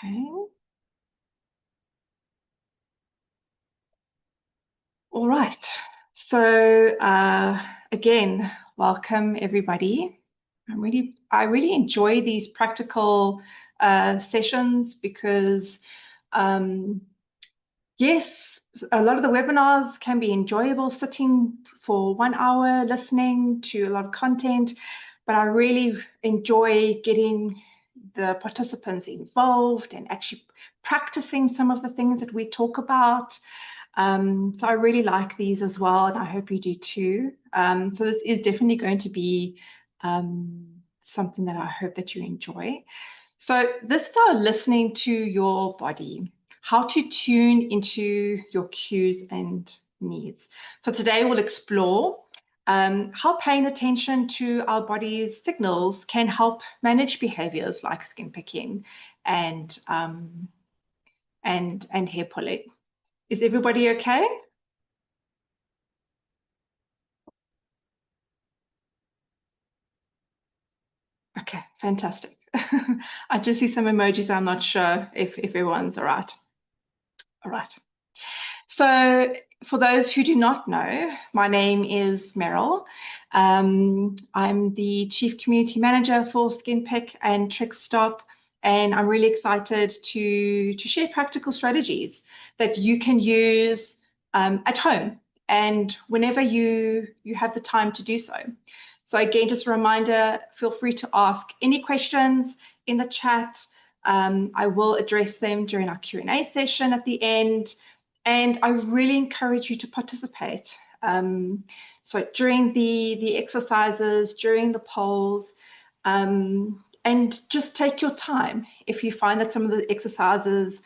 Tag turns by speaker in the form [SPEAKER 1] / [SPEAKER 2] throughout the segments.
[SPEAKER 1] Okay. All right. So again, welcome everybody. I really enjoy these practical sessions because yes, a lot of the webinars can be enjoyable sitting for 1 hour listening to a lot of content, but I really enjoy getting the participants involved and actually practicing some of the things that we talk about. So I really like these as well, and I hope you do too. So this is definitely going to be something that I hope that you enjoy. So this is our listening to your body, how to tune into your cues and needs. So today we'll explore how paying attention to our body's signals can help manage behaviors like skin picking and hair pulling. Is everybody okay? Okay, fantastic. I just see some emojis. I'm not sure if everyone's all right. All right. So for those who do not know, my name is Meryl. I'm the Chief Community Manager for SkinPick and TrickStop, and I'm really excited to share practical strategies that you can use at home and whenever you have the time to do so. So again, just a reminder, feel free to ask any questions in the chat. I will address them during our Q&A session at the end. And I really encourage you to participate. So during the exercises, during the polls, and just take your time. If you find that some of the exercises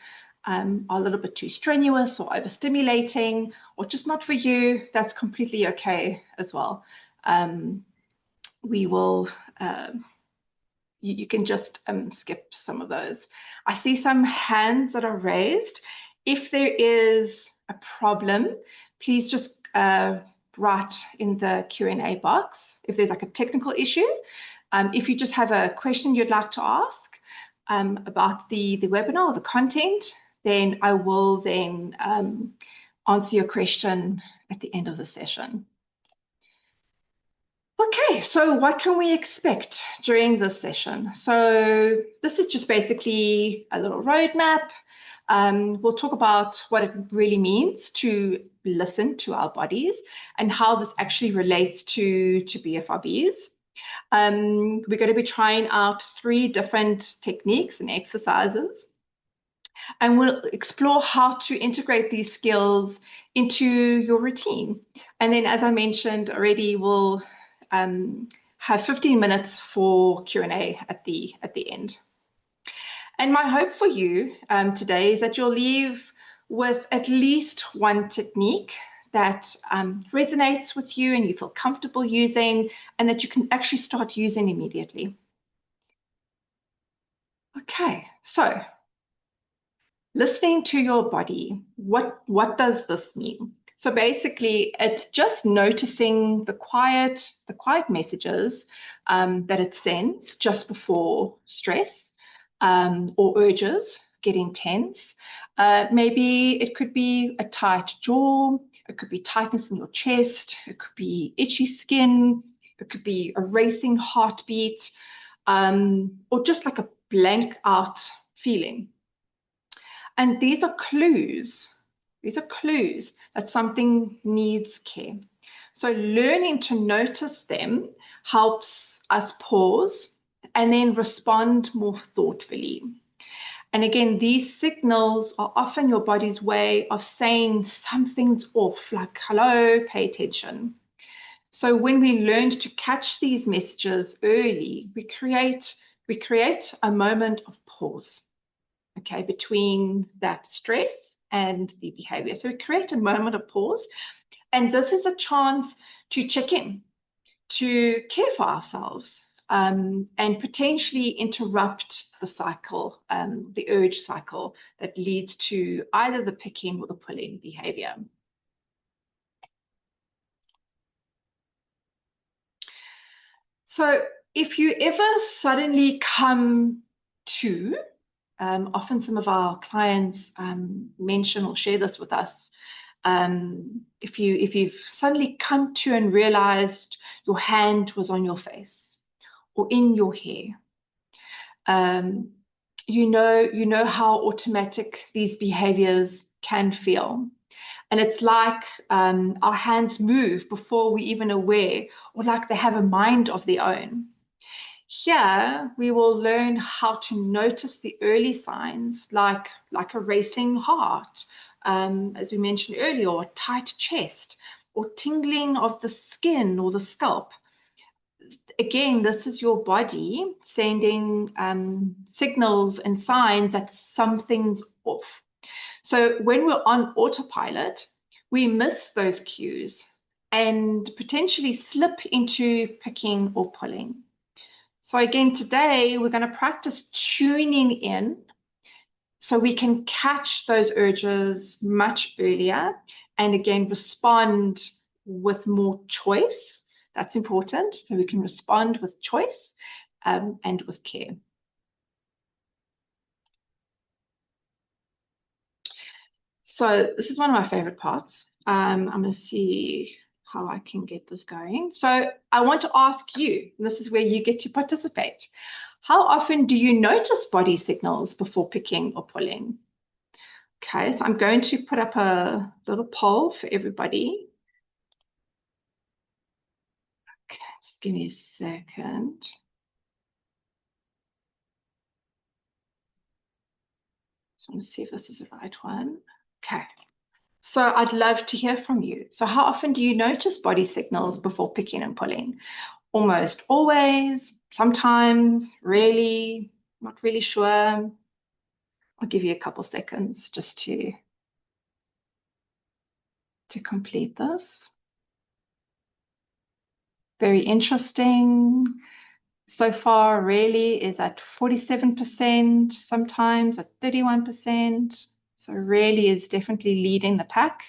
[SPEAKER 1] are a little bit too strenuous or overstimulating or just not for you, that's completely okay as well. We will, you can just skip some of those. I see some hands that are raised. If there is a problem, please just write in the Q&A box if there's like a technical issue. If you just have a question you'd like to ask about the webinar or the content, then I will then answer your question at the end of the session. Okay, so what can we expect during this session? So this is just basically a little roadmap. We'll talk about what it really means to listen to our bodies and how this actually relates to BFRBs. We're going to be trying out 3 different techniques and exercises. And we'll explore how to integrate these skills into your routine. And then, as I mentioned already, we'll have 15 minutes for Q&A at the end. And my hope for you today is that you'll leave with at least one technique that resonates with you and you feel comfortable using and that you can actually start using immediately. Okay, so listening to your body, what does this mean? So basically, it's just noticing the quiet messages that it sends just before stress or urges get intense. Maybe it could be a tight jaw, it could be tightness in your chest, it could be itchy skin, it could be a racing heartbeat, or just like a blank out feeling. And these are clues. These are clues that something needs care. So learning to notice them helps us pause and then respond more thoughtfully. And again, these signals are often your body's way of saying something's off, like, hello, pay attention. So when we learn to catch these messages early, we create a moment of pause. Okay, between that stress and the behavior. So we create a moment of pause, and this is a chance to check in, to care for ourselves, and potentially interrupt the cycle, the urge cycle that leads to either the picking or the pulling behavior. So if you ever suddenly come to often some of our clients mention or share this with us. If you've suddenly come to and realized your hand was on your face or in your hair, you know how automatic these behaviors can feel. And it's like our hands move before we're even aware, or like they have a mind of their own. Here, we will learn how to notice the early signs, like a racing heart, as we mentioned earlier, or tight chest, or tingling of the skin or the scalp. Again, this is your body sending signals and signs that something's off. So when we're on autopilot, we miss those cues and potentially slip into picking or pulling. So again, today we're going to practice tuning in so we can catch those urges much earlier and again respond with more choice. That's important. So we can respond with choice and with care. So this is one of my favorite parts. I'm going to see how I can get this going. So I want to ask you, and this is where you get to participate. How often do you notice body signals before picking or pulling? Okay, so I'm going to put up a little poll for everybody. Okay, just give me a second. Just want to see if this is the right one. Okay, so I'd love to hear from you. So how often do you notice body signals before picking and pulling? Almost always, sometimes, rarely, not really sure. I'll give you a couple seconds just to complete this. Very interesting. So far, really is at 47%, sometimes at 31%. So really is definitely leading the pack.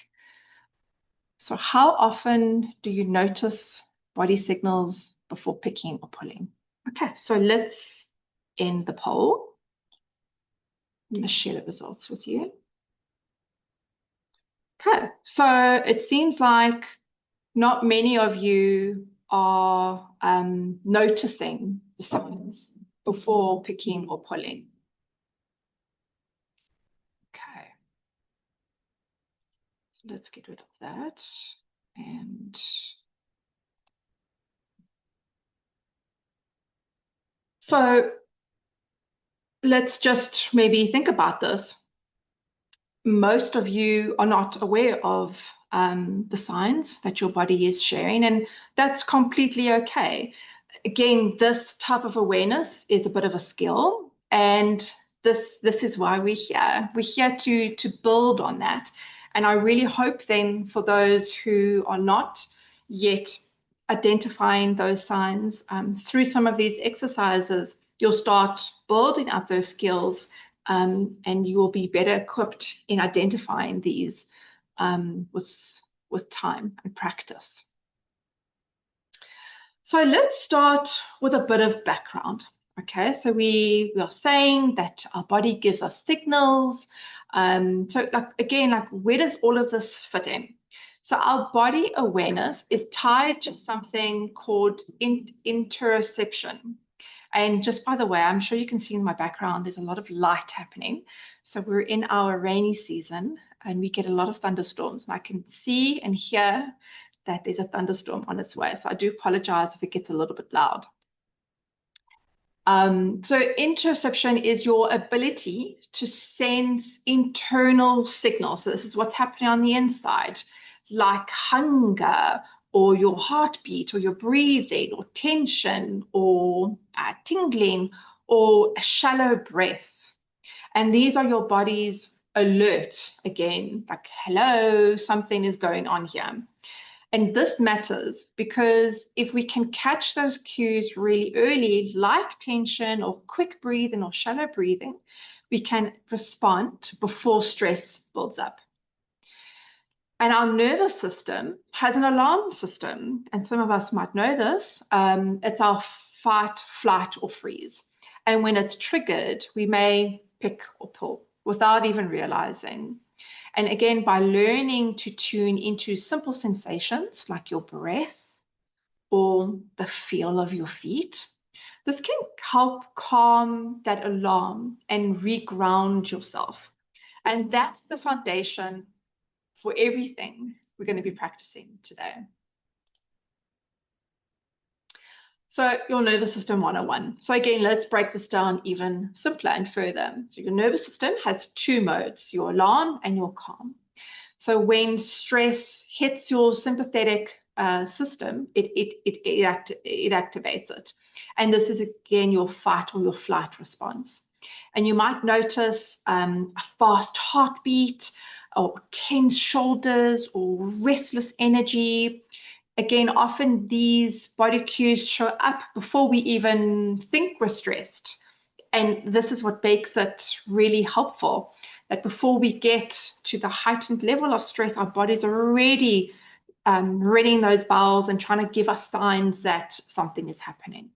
[SPEAKER 1] So how often do you notice body signals before picking or pulling? Okay, so let's end the poll. I'm going to share the results with you. Okay, so it seems like not many of you are noticing the signs before picking or pulling. Okay, so let's get rid of that. And so let's just maybe think about this. Most of you are not aware of the signs that your body is sharing, and that's completely okay. Again, this type of awareness is a bit of a skill, and this is why we're here. We're here to build on that. And I really hope then for those who are not yet identifying those signs through some of these exercises, you'll start building up those skills and you will be better equipped in identifying these with time and practice. So let's start with a bit of background. Okay, so we are saying that our body gives us signals. So like where does all of this fit in? So our body awareness is tied to something called interoception. And just by the way, I'm sure you can see in my background, there's a lot of light happening. So we're in our rainy season and we get a lot of thunderstorms. And I can see and hear that there's a thunderstorm on its way. So I do apologize if it gets a little bit loud. So interoception is your ability to sense internal signals. So this is what's happening on the inside, like hunger, or your heartbeat, or your breathing, or tension, or tingling, or a shallow breath. And these are your body's alert, again, like, hello, something is going on here. And this matters because if we can catch those cues really early, like tension or quick breathing or shallow breathing, we can respond before stress builds up. And our nervous system has an alarm system, and some of us might know this. It's our fight, flight, or freeze. And when it's triggered, we may pick or pull without even realizing. And again, by learning to tune into simple sensations like your breath or the feel of your feet, this can help calm that alarm and reground yourself. And that's the foundation for everything we're going to be practicing today. So your nervous system 101. So again, let's break this down even simpler and further. So your nervous system has two modes, your alarm and your calm. So when stress hits your sympathetic system, it activates it. And this is again your fight or your flight response. And you might notice a fast heartbeat or tense shoulders or restless energy. Again, often these body cues show up before we even think we're stressed. And this is what makes it really helpful, that before we get to the heightened level of stress, our bodies are already ringing those bells and trying to give us signs that something is happening.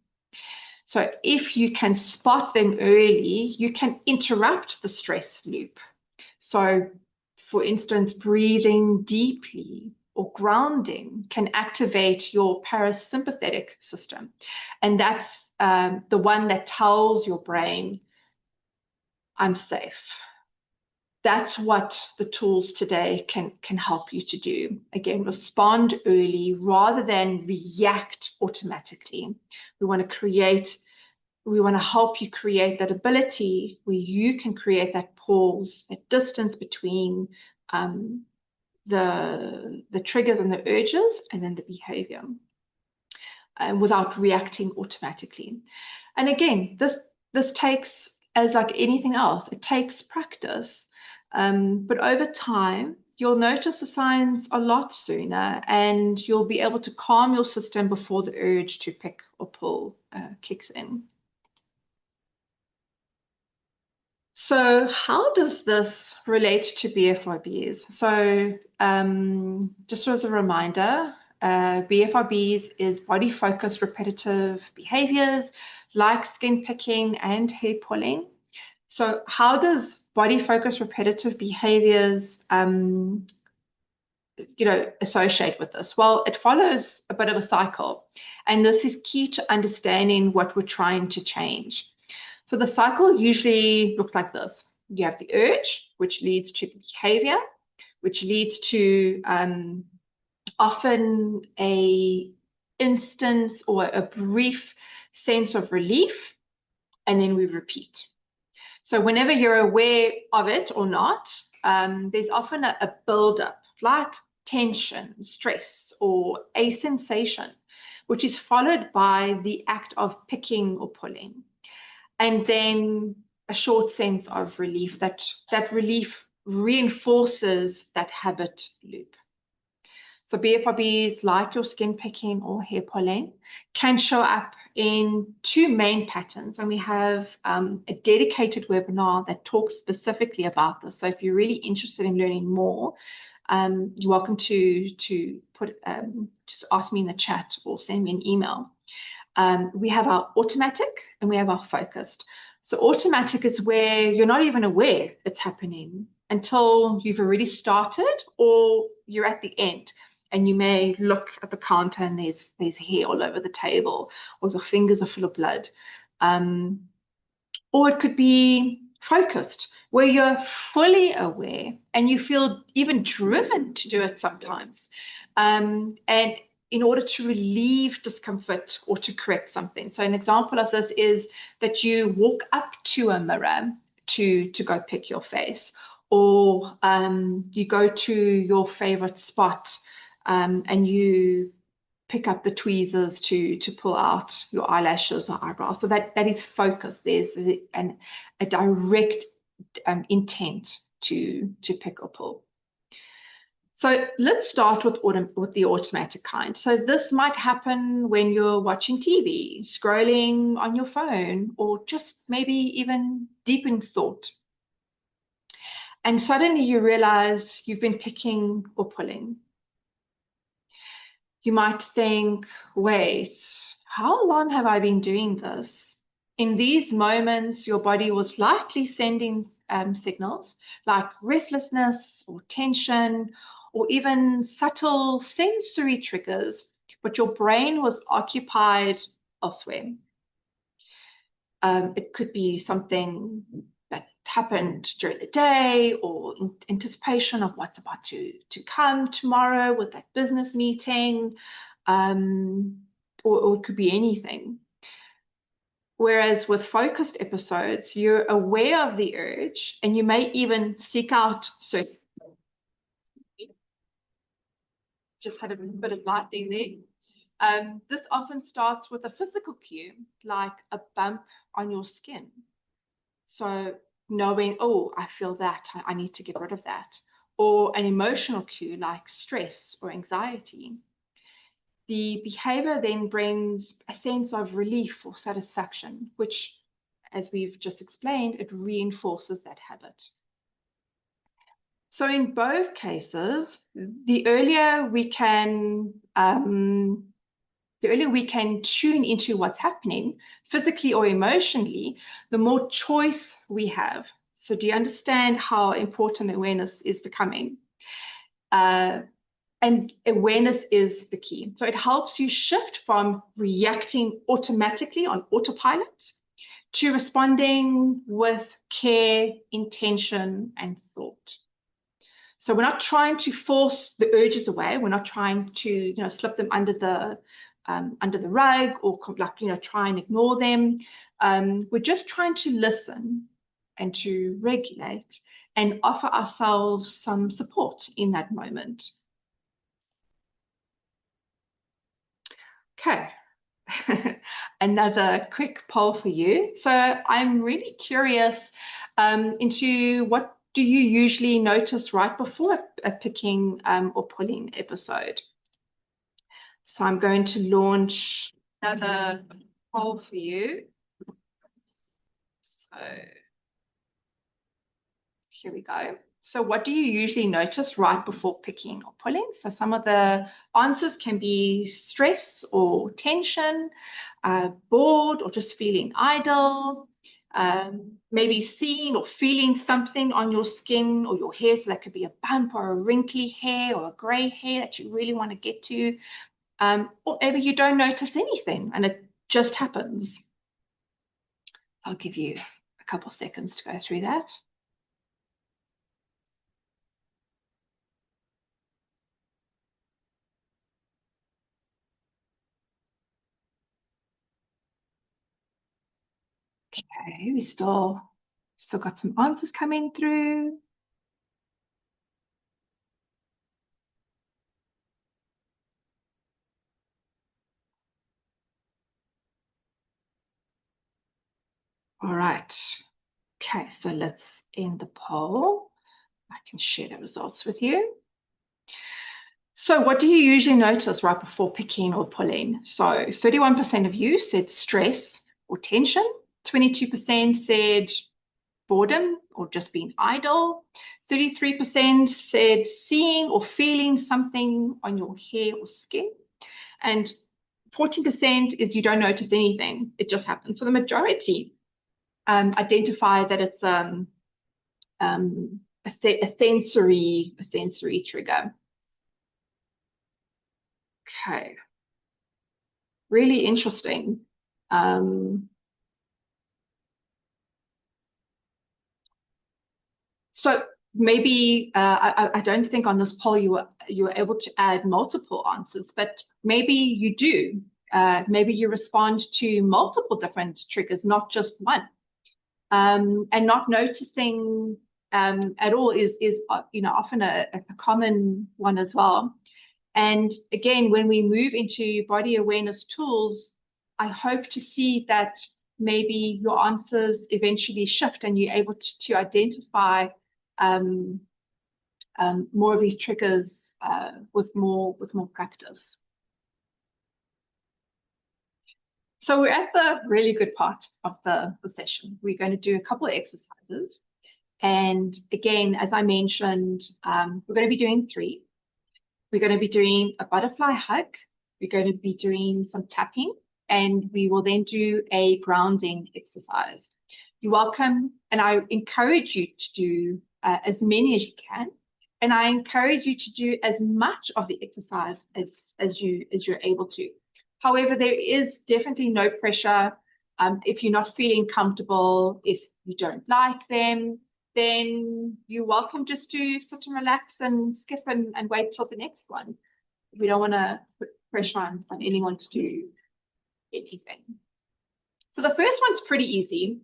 [SPEAKER 1] So if you can spot them early, you can interrupt the stress loop. So for instance, breathing deeply or grounding can activate your parasympathetic system. And that's the one that tells your brain, I'm safe. That's what the tools today can help you to do. Again, respond early rather than react automatically. We want to help you create that ability where you can create that pause, that distance between the triggers and the urges and then the behavior without reacting automatically. And again, this takes, as like anything else, it takes practice. But over time, you'll notice the signs a lot sooner and you'll be able to calm your system before the urge to pick or pull kicks in. So how does this relate to BFRBs? So just as a reminder, BFRBs is body-focused repetitive behaviors like skin picking and hair pulling. So how does body-focused repetitive behaviors associate with this? Well, it follows a bit of a cycle, and this is key to understanding what we're trying to change. So the cycle usually looks like this. You have the urge, which leads to the behavior, which leads to often a instance or a brief sense of relief, and then we repeat. So whenever you're aware of it or not, there's often a build-up, like tension, stress, or a sensation, which is followed by the act of picking or pulling. And then a short sense of relief. That relief reinforces that habit loop. So BFRBs, like your skin picking or hair pulling, can show up in two main patterns. And we have a dedicated webinar that talks specifically about this. So if you're really interested in learning more, you're welcome to put just ask me in the chat or send me an email. We have our automatic and we have our focused. So automatic is where you're not even aware it's happening until you've already started or you're at the end. And you may look at the counter and there's hair all over the table, or your fingers are full of blood. Or it could be focused, where you're fully aware and you feel even driven to do it sometimes. And in order to relieve discomfort or to correct something. So an example of this is that you walk up to a mirror to go pick your face, or you go to your favorite spot and you pick up the tweezers to pull out your eyelashes or eyebrows. So that is focus. There's a direct intent to pick or pull. So let's start with the automatic kind. So this might happen when you're watching TV, scrolling on your phone, or just maybe even deep in thought. And suddenly you realize you've been picking or pulling. You might think, wait, how long have I been doing this? In these moments, your body was likely sending signals like restlessness or tension, or even subtle sensory triggers, but your brain was occupied elsewhere. It could be something that happened during the day, or in anticipation of what's about to come tomorrow with that business meeting, or it could be anything. Whereas with focused episodes, you're aware of the urge and you may even seek out certain. Just had a bit of lightning there. This often starts with a physical cue, like a bump on your skin. So knowing, oh, I feel that, I need to get rid of that. Or an emotional cue like stress or anxiety. The behavior then brings a sense of relief or satisfaction, which, as we've just explained, it reinforces that habit. So in both cases, the earlier we can tune into what's happening physically or emotionally, the more choice we have. So do you understand how important awareness is becoming? And awareness is the key. So it helps you shift from reacting automatically on autopilot to responding with care, intention, and thought. So we're not trying to force the urges away. We're not trying to, slip them under the rug, or try and ignore them. We're just trying to listen and to regulate and offer ourselves some support in that moment. Okay, another quick poll for you. So I'm really curious into what do you usually notice right before a picking or pulling episode? So I'm going to launch another poll for you. So here we go. So what do you usually notice right before picking or pulling? So some of the answers can be stress or tension, bored or just feeling idle, maybe seeing or feeling something on your skin or your hair. So that could be a bump or a wrinkly hair or a gray hair that you really want to get to. Or maybe you don't notice anything and it just happens. I'll give you a couple seconds to go through that. Okay, we still got some answers coming through. All right. Okay, so let's end the poll. I can share the results with you. So what do you usually notice right before picking or pulling? So 31% of you said stress or tension. 22% said boredom or just being idle. 33% said seeing or feeling something on your hair or skin. And 14% is you don't notice anything. It just happens. So the majority identify that it's a sensory trigger. Okay, really interesting. So maybe I don't think on this poll you were able to add multiple answers, but maybe you do. Maybe you respond to multiple different triggers, not just one. And not noticing at all is often a common one as well. And again, when we move into body awareness tools, I hope to see that maybe your answers eventually shift and you're able to identify more of these triggers with more practice. So we're at the really good part of the session. We're going to do a couple of exercises. And again, as I mentioned, we're going to be doing 3. We're going to be doing a butterfly hug. We're going to be doing some tapping and we will then do a grounding exercise. You're welcome, and I encourage you to do as many as you can, and I encourage you to do as much of the exercise as you're able to. However, there is definitely no pressure. If you're not feeling comfortable, if you don't like them, then you're welcome just to sit and relax and skip and wait till the next one. We don't want to put pressure on anyone to do anything. So the first one's pretty easy.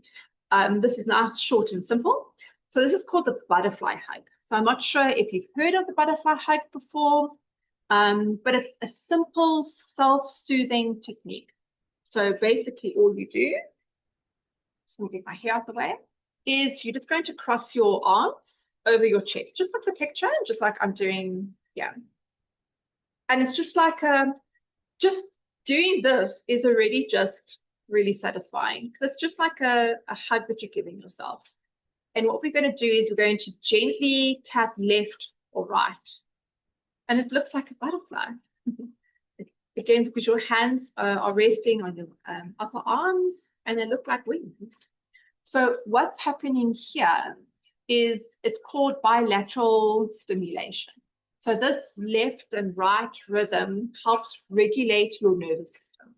[SPEAKER 1] This is nice, short and simple. So this is called the butterfly hug. So I'm not sure if you've heard of the butterfly hug before, but it's a simple self-soothing technique. So basically all you do, just gonna get my hair out the way, is you're just going to cross your arms over your chest, just like the picture, just like I'm doing here. And it's just like just doing this is already just really satisfying, because it's just like a hug that you're giving yourself. And what we're going to do is we're going to gently tap left or right. And it looks like a butterfly. Again, because your hands are resting on your upper arms and they look like wings. So what's happening here is it's called bilateral stimulation. So this left and right rhythm helps regulate your nervous system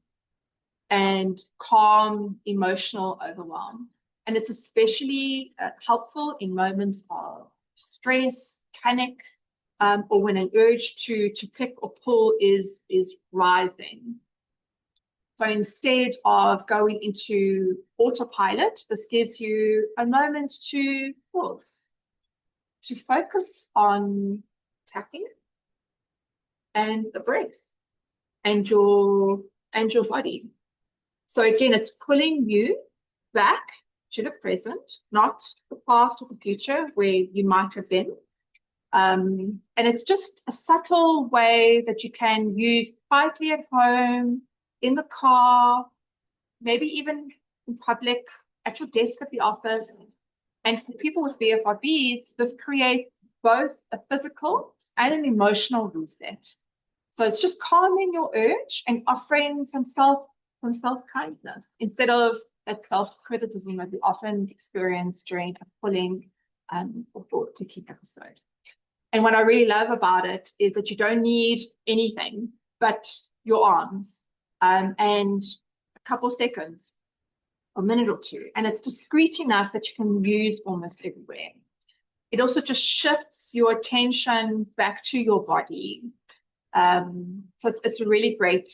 [SPEAKER 1] and calm emotional overwhelm. And it's especially helpful in moments of stress, panic, or when an urge to pick or pull is rising. So instead of going into autopilot, this gives you a moment to pause, to focus on tapping and the breath and your body. So again, it's pulling you back to the present, not the past or the future where you might have been. And it's just a subtle way that you can use quietly at home, in the car, maybe even in public, at your desk at the office. And for people with BFRBs, this creates both a physical and an emotional reset. So it's just calming your urge and offering some self-kindness instead of that self-criticism that we often experience during a pulling or thought-picking episode. And what I really love about it is that you don't need anything but your arms and a couple seconds, a minute or two. And it's discreet enough that you can use almost everywhere. It also just shifts your attention back to your body. So it's a really great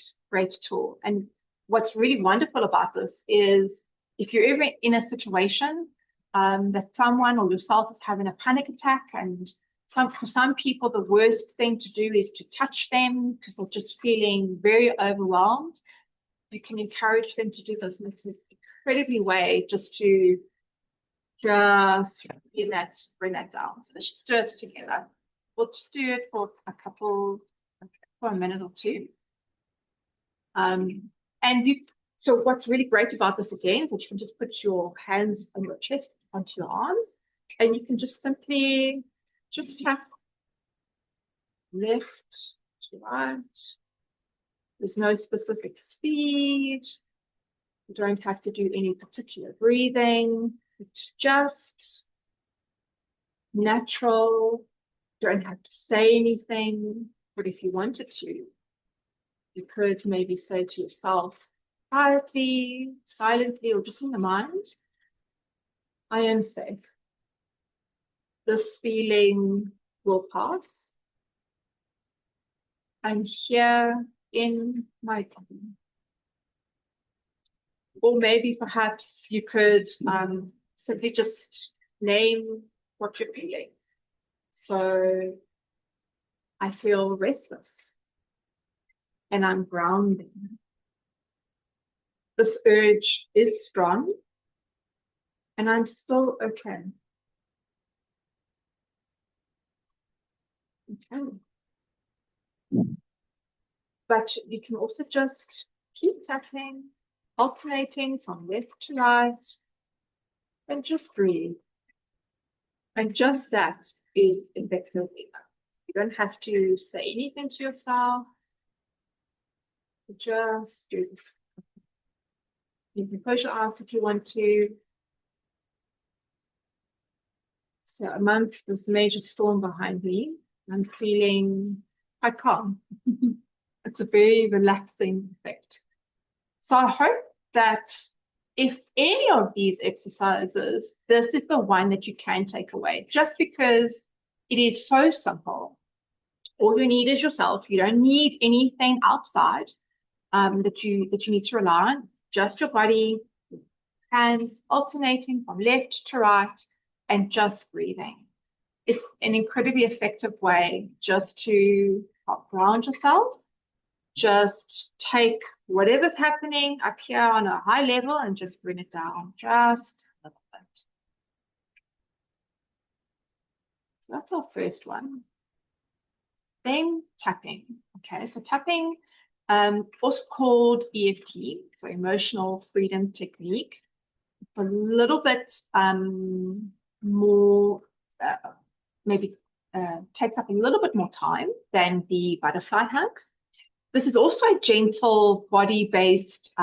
[SPEAKER 1] tool. And what's really wonderful about this is if you're ever in a situation that someone or yourself is having a panic attack, and for some people, the worst thing to do is to touch them because they're just feeling very overwhelmed. You can encourage them to do this, and it's an incredibly way just to bring that down. So let's just do it together. We'll just do it for a minute or two. So what's really great about this again is that you can just put your hands on your chest, onto your arms, and you can just simply just tap left to right. There's no specific speed. You don't have to do any particular breathing. It's just natural. You don't have to say anything, but if you wanted to, you could maybe say to yourself quietly, silently, or just in the mind, I am safe. This feeling will pass. I'm here in my body. Or maybe perhaps you could simply just name what you're feeling. So I feel restless and I'm grounding. This urge is strong and I'm still okay. Okay. But you can also just keep tapping, alternating from left to right, and just breathe. And just that is effective enough. You don't have to say anything to yourself. Just do this. You can close your eyes if you want to. So amongst this major storm behind me, I'm feeling quite calm. It's a very relaxing effect. So I hope that if any of these exercises, this is the one that you can take away, just because it is so simple. All you need is yourself. You don't need anything outside that you need to rely on. Just your body, hands alternating from left to right, and just breathing. It's an incredibly effective way just to help ground yourself. Just take whatever's happening up here on a high level and just bring it down just a little bit. So that's our first one. Then tapping. Okay, so tapping, also called EFT, so Emotional Freedom Technique. It's a little bit more, maybe takes up a little bit more time than the butterfly hug. This is also a gentle body-based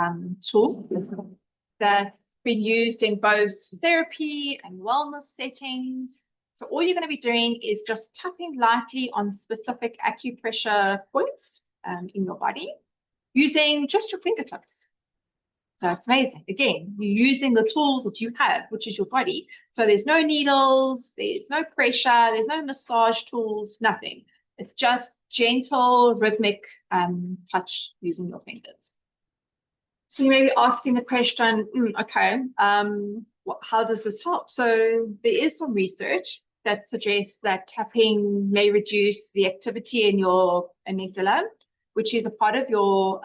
[SPEAKER 1] tool that's been used in both therapy and wellness settings. So all you're going to be doing is just tapping lightly on specific acupressure points in your body using just your fingertips. So it's amazing. Again, you're using the tools that you have, which is your body. So there's no needles, there's no pressure, there's no massage tools, nothing. It's just gentle, rhythmic touch using your fingers. So you may be asking the question, okay, how does this help? So there is some research that suggests that tapping may reduce the activity in your amygdala, which is a part of your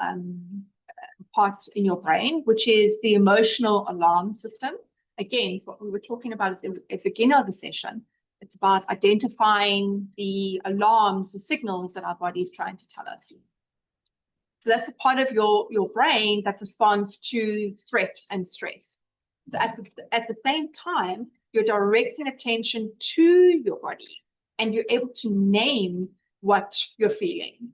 [SPEAKER 1] part in your brain, which is the emotional alarm system. Again, it's what we were talking about at the beginning of the session. It's about identifying the alarms, the signals that our body is trying to tell us. So that's a part of your brain that responds to threat and stress. So at the same time, you're directing attention to your body and you're able to name what you're feeling.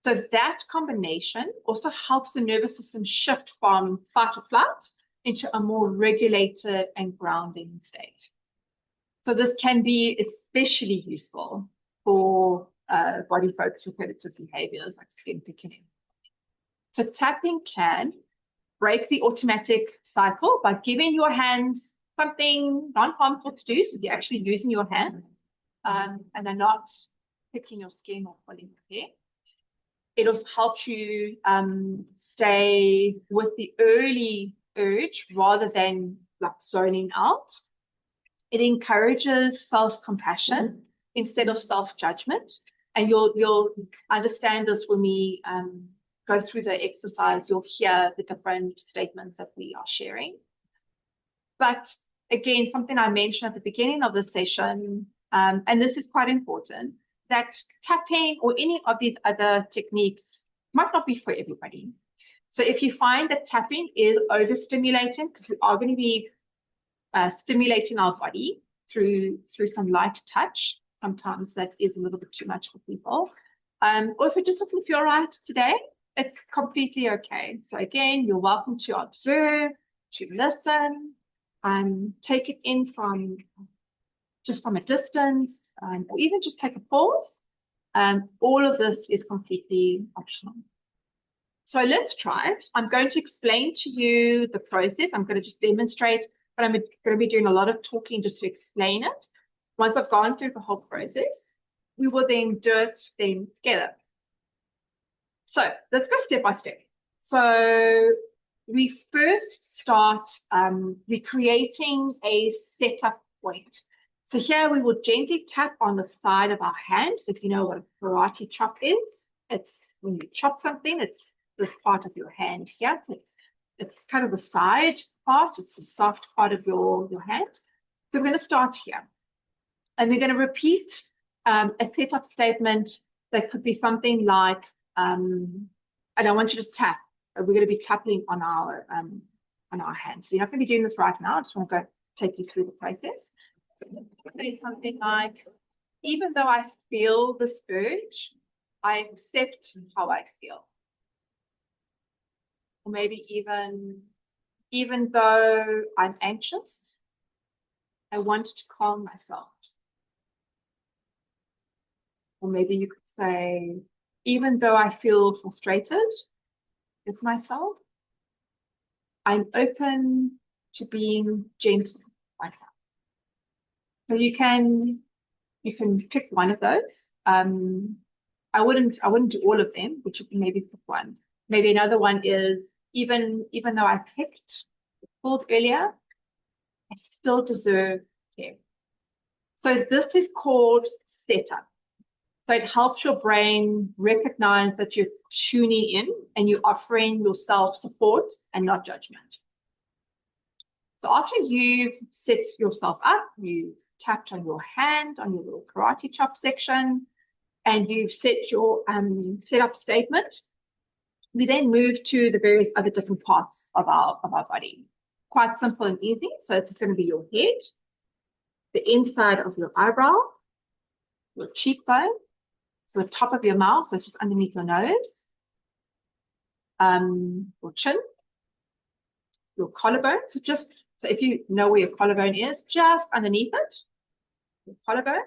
[SPEAKER 1] So that combination also helps the nervous system shift from fight or flight into a more regulated and grounding state. So this can be especially useful for body-focused repetitive behaviors like skin picking. So tapping can break the automatic cycle by giving your hands something non-harmful to do. So you're actually using your hand and they're not picking your skin or pulling your hair. It also helps you stay with the early urge rather than like zoning out. It encourages self-compassion instead of self-judgment. And you'll understand this when we go through the exercise. You'll hear the different statements that we are sharing. But again, something I mentioned at the beginning of the session, and this is quite important, that tapping or any of these other techniques might not be for everybody. So if you find that tapping is overstimulating, because we are going to be stimulating our body through some light touch, sometimes that is a little bit too much for people. Or if it just doesn't feel right today, it's completely okay. So again, you're welcome to observe, to listen, take it in from a distance, or even just take a pause. All of this is completely optional. So let's try it. I'm going to explain to you the process. I'm going to just demonstrate, but I'm going to be doing a lot of talking just to explain it. Once I've gone through the whole process, we will then do it then together. So let's go step by step. So we first start recreating a setup point. So here we will gently tap on the side of our hand. So if you know what a karate chop is, it's when you chop something, it's this part of your hand here. So it's kind of the side part. It's the soft part of your hand. So we're going to start here. And we're going to repeat a setup statement that could be something like, and I want you to tap. We're going to be tapping on our hands. So you're not going to be doing this right now. I just want to go take you through the process. So say something like, even though I feel this urge, I accept how I feel. Or maybe even, even though I'm anxious, I want to calm myself. Or maybe you could say, even though I feel frustrated with myself, I'm open to being gentle right now. So you can pick one of those. I wouldn't do all of them, but you can maybe pick one. Maybe another one is even though I picked pulled earlier, I still deserve care. So this is called setup. So it helps your brain recognize that you're tuning in and you're offering yourself support and not judgment. So after you've set yourself up, you've tapped on your hand on your little karate chop section, and you've set your setup statement, we then move to the various other different parts of our body. Quite simple and easy. So it's just going to be your head, the inside of your eyebrow, your cheekbone, so the top of your mouth, so just underneath your nose, your chin, your collarbone. So if you know where your collarbone is, just underneath it, your collarbone,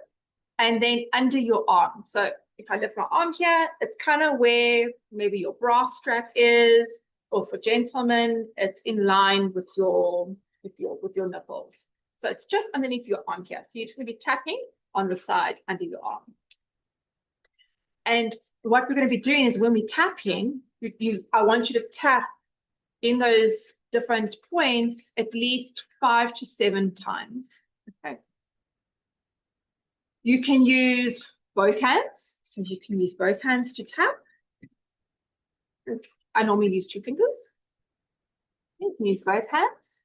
[SPEAKER 1] and then under your arm. So if I lift my arm here, it's kind of where maybe your bra strap is, or for gentlemen, it's in line with your nipples. So it's just underneath your arm here. So you're just going to be tapping on the side under your arm. And what we're going to be doing is when we're tapping, I want you to tap in those different points at least 5 to 7 times. Okay. You can use both hands. So you can use both hands to tap. I normally use 2 fingers. You can use both hands,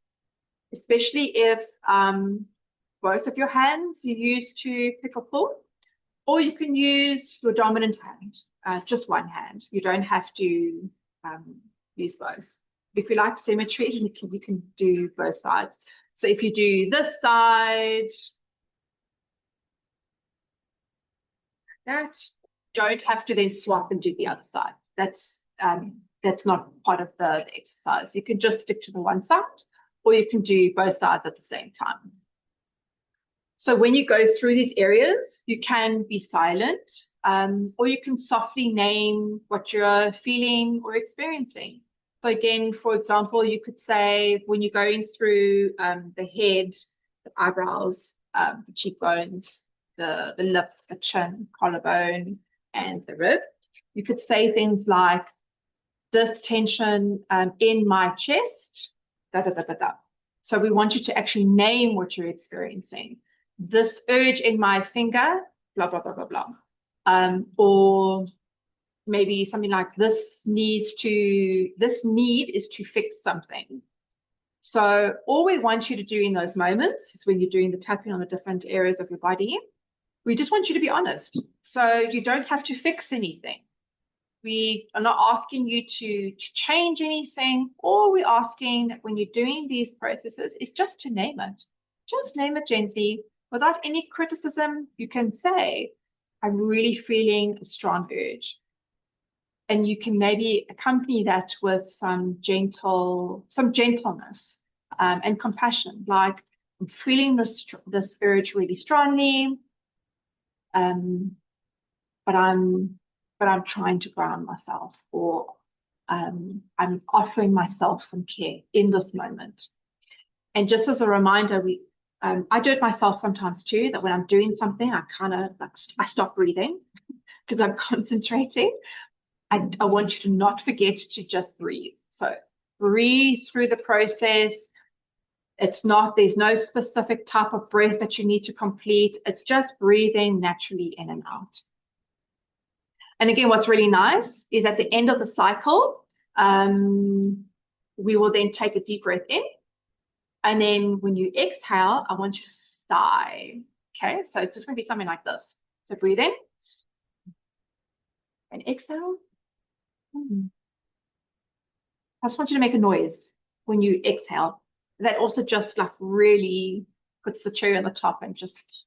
[SPEAKER 1] especially if both of your hands you use to pick or pull. Or you can use your dominant hand, just one hand. You don't have to use both. If you like symmetry, you can do both sides. So if you do this side, that, don't have to then swap and do the other side. That's not part of the exercise. You can just stick to the one side, or you can do both sides at the same time. So when you go through these areas, you can be silent, or you can softly name what you're feeling or experiencing. So again, for example, you could say when you're going through the head, the eyebrows, the cheekbones, the lip, the chin, collarbone, and the rib, you could say things like, this tension in my chest, da da da da da. So we want you to actually name what you're experiencing. This urge in my finger, blah, blah, blah, blah, blah. Or maybe something like this need is to fix something. So all we want you to do in those moments is when you're doing the tapping on the different areas of your body, we just want you to be honest. So you don't have to fix anything. We are not asking you to change anything. All we're asking when you're doing these processes is just to name it. Just name it gently. Without any criticism, you can say, I'm really feeling a strong urge. And you can maybe accompany that with some gentleness and compassion, like, I'm feeling this urge really strongly, but I'm trying to ground myself, or I'm offering myself some care in this moment. And just as a reminder, I do it myself sometimes too, that when I'm doing something, I kind of I stop breathing because I'm concentrating. I want you to not forget to just breathe. So breathe through the process. There's no specific type of breath that you need to complete. It's just breathing naturally in and out. And again, what's really nice is at the end of the cycle, we will then take a deep breath in. And then when you exhale, I want you to sigh. Okay, so it's just going to be something like this. So breathe in and exhale. I just want you to make a noise when you exhale. That also just like really puts the cherry on the top and just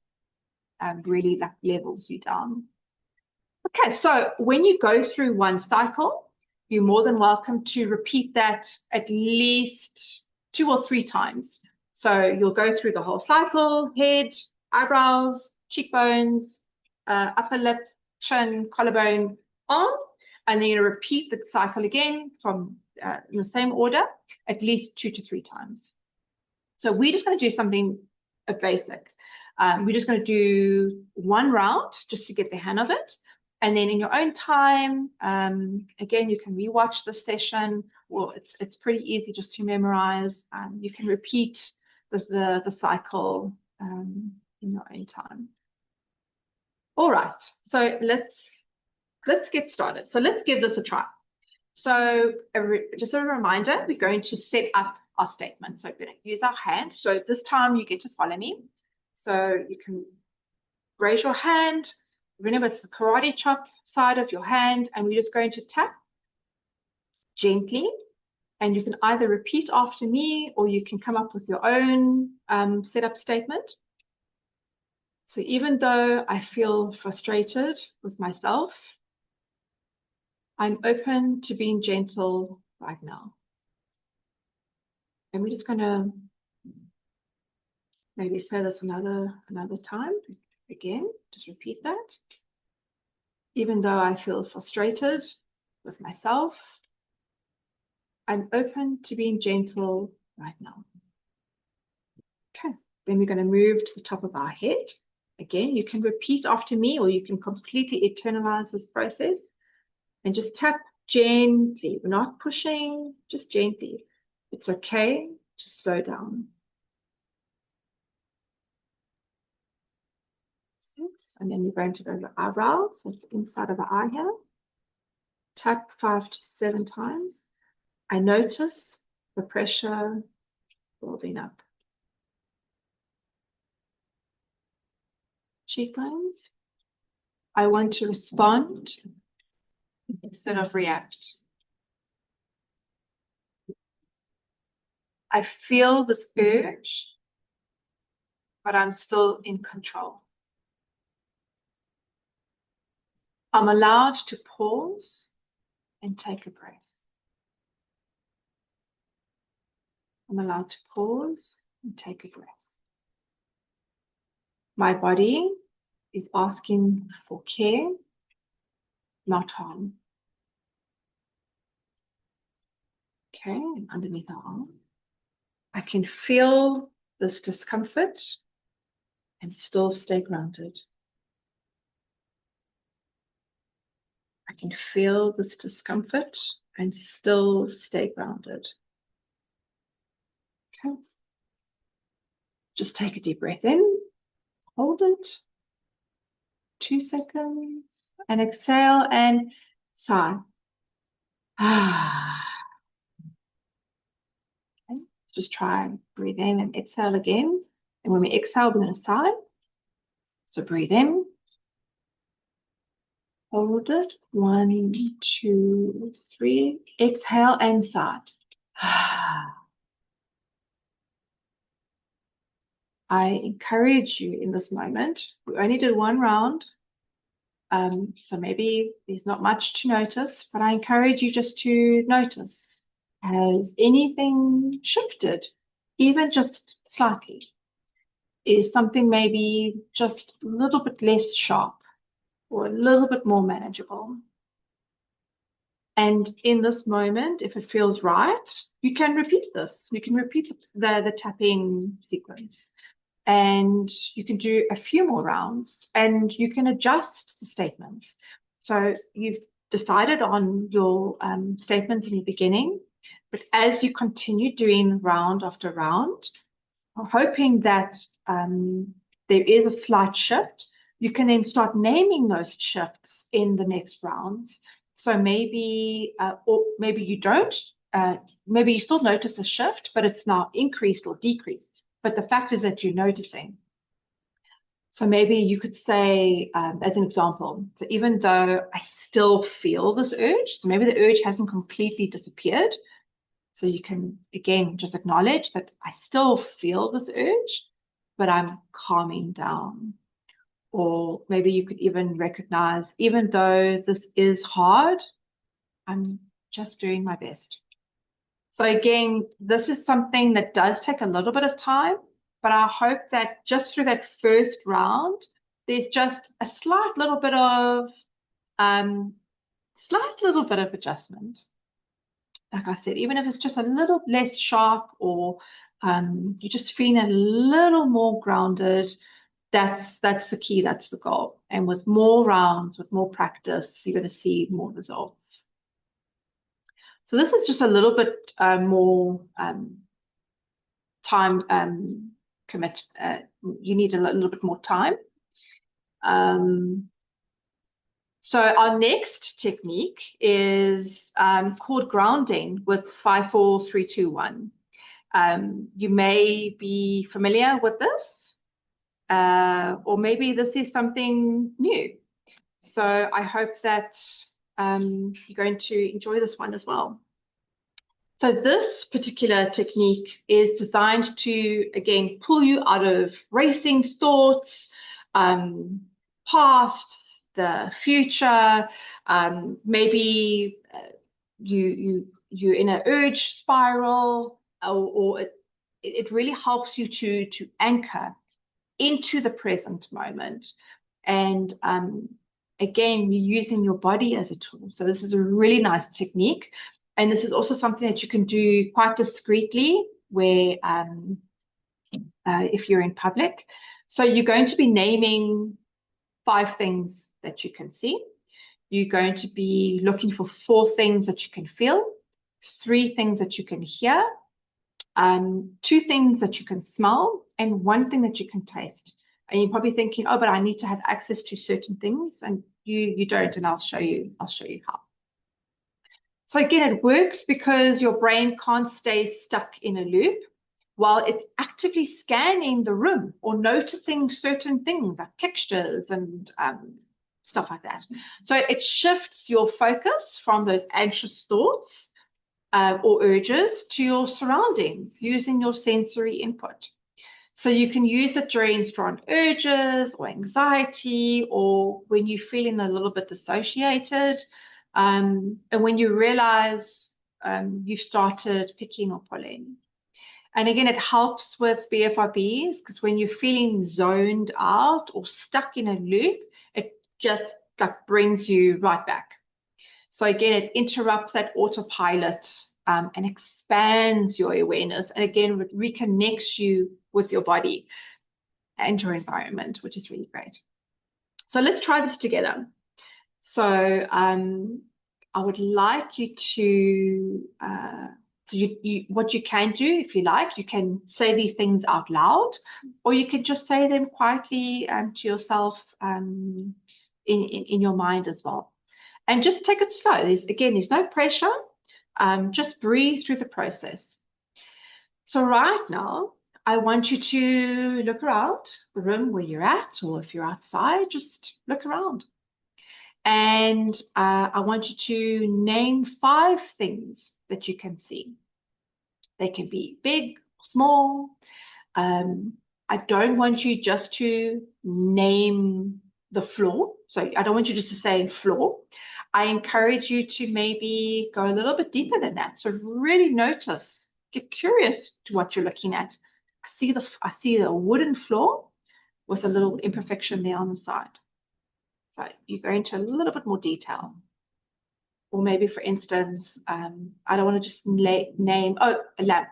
[SPEAKER 1] really like levels you down. Okay, so when you go through one cycle, you're more than welcome to repeat that at least 2 or 3 times. So you'll go through the whole cycle: head, eyebrows, cheekbones, upper lip, chin, collarbone, arm, and then you repeat the cycle again from in the same order, at least 2 to 3 times. So we're just going to do something basic. We're just going to do 1 round just to get the hang of it. And then in your own time, again, you can rewatch the session. Well, it's pretty easy just to memorize. You can repeat the cycle in your own time. All right, so let's get started. So let's give this a try. So just a reminder, we're going to set up our statement. So we're going to use our hand. So this time you get to follow me. So you can raise your hand. Remember, it's the karate chop side of your hand, and we're just going to tap gently. And you can either repeat after me, or you can come up with your own setup statement. So even though I feel frustrated with myself, I'm open to being gentle right now. And we're just going to maybe say this another time. Again, just repeat that. Even though I feel frustrated with myself, I'm open to being gentle right now. Okay, then we're going to move to the top of our head. Again, you can repeat after me, or you can completely internalize this process and just tap gently. We're not pushing, just gently. It's okay to slow down. 6, and then we're going to go to the eyebrows. So it's inside of the eye here. Tap 5 to 7 times. I notice the pressure building up. Cheekbones. I want to respond instead of react. I feel this urge, but I'm still in control. I'm allowed to pause and take a breath. I'm allowed to pause and take a breath. My body is asking for care, not harm. Okay, and underneath the arm. I can feel this discomfort and still stay grounded. I can feel this discomfort and still stay grounded. Okay. Just take a deep breath in, hold it, 2 seconds, and exhale and sigh. Okay. Let's just try and breathe in and exhale again. And when we exhale, we're going to sigh. So breathe in. Hold it. 1, 2, 3. Exhale and sigh. I encourage you in this moment. We only did 1 round. So maybe there's not much to notice, but I encourage you just to notice. Has anything shifted, even just slightly? Is something maybe just a little bit less sharp or a little bit more manageable? And in this moment, if it feels right, you can repeat this. You can repeat the tapping sequence. And you can do a few more rounds, and you can adjust the statements. So you've decided on your statements in the beginning, but as you continue doing round after round, hoping that there is a slight shift, you can then start naming those shifts in the next rounds. So maybe, or maybe you don't, maybe you still notice a shift, but it's now increased or decreased. But the fact is that you're noticing. So maybe you could say, as an example, so even though I still feel this urge, so maybe the urge hasn't completely disappeared. So you can, again, just acknowledge that I still feel this urge, but I'm calming down. Or maybe you could even recognize, even though this is hard, I'm just doing my best. So again, this is something that does take a little bit of time, but I hope that just through that first round, there's just a slight little bit of adjustment. Like I said, even if it's just a little less sharp, or you're just feeling a little more grounded, that's the key, that's the goal. And with more rounds, with more practice, you're going to see more results. So this is just a little bit more time commit. You need a little bit more time. So our next technique is called grounding with 5-4-3-2-1. You may be familiar with this, or maybe this is something new. So I hope that you're going to enjoy this one as well. So this particular technique is designed to, again, pull you out of racing thoughts, past, the future. Maybe you're in an urge spiral, or it really helps you to anchor into the present moment. And again, you're using your body as a tool. So this is a really nice technique. And this is also something that you can do quite discreetly, where if you're in public. So you're going to be naming 5 things that you can see. You're going to be looking for 4 things that you can feel, 3 things that you can hear, 2 things that you can smell, and 1 thing that you can taste. And you're probably thinking, oh, but I need to have access to certain things, and you don't, and I'll show you how. So again, it works because your brain can't stay stuck in a loop while it's actively scanning the room or noticing certain things like textures and stuff like that. So it shifts your focus from those anxious thoughts or urges to your surroundings using your sensory input. So you can use it during strong urges or anxiety, or when you're feeling a little bit dissociated, and when you realize you've started picking or pulling. And again, it helps with BFRBs, because when you're feeling zoned out or stuck in a loop, it just like brings you right back. So again, it interrupts that autopilot and expands your awareness. And again, it reconnects you with your body and your environment, which is really great. So let's try this together. So I would like you to, what you can do, if you like, you can say these things out loud, or you can just say them quietly to yourself in your mind as well. And just take it slow. There's no pressure. Just breathe through the process. So right now, I want you to look around the room where you're at, or if you're outside, just look around. And I want you to name 5 things that you can see. They can be big, or small. I don't want you just to name the floor. So I don't want you just to say floor. I encourage you to maybe go a little bit deeper than that. So really notice, get curious to what you're looking at. I see the wooden floor with a little imperfection there on the side. So you go into a little bit more detail. Or maybe, for instance, I don't want to just name, a lamp.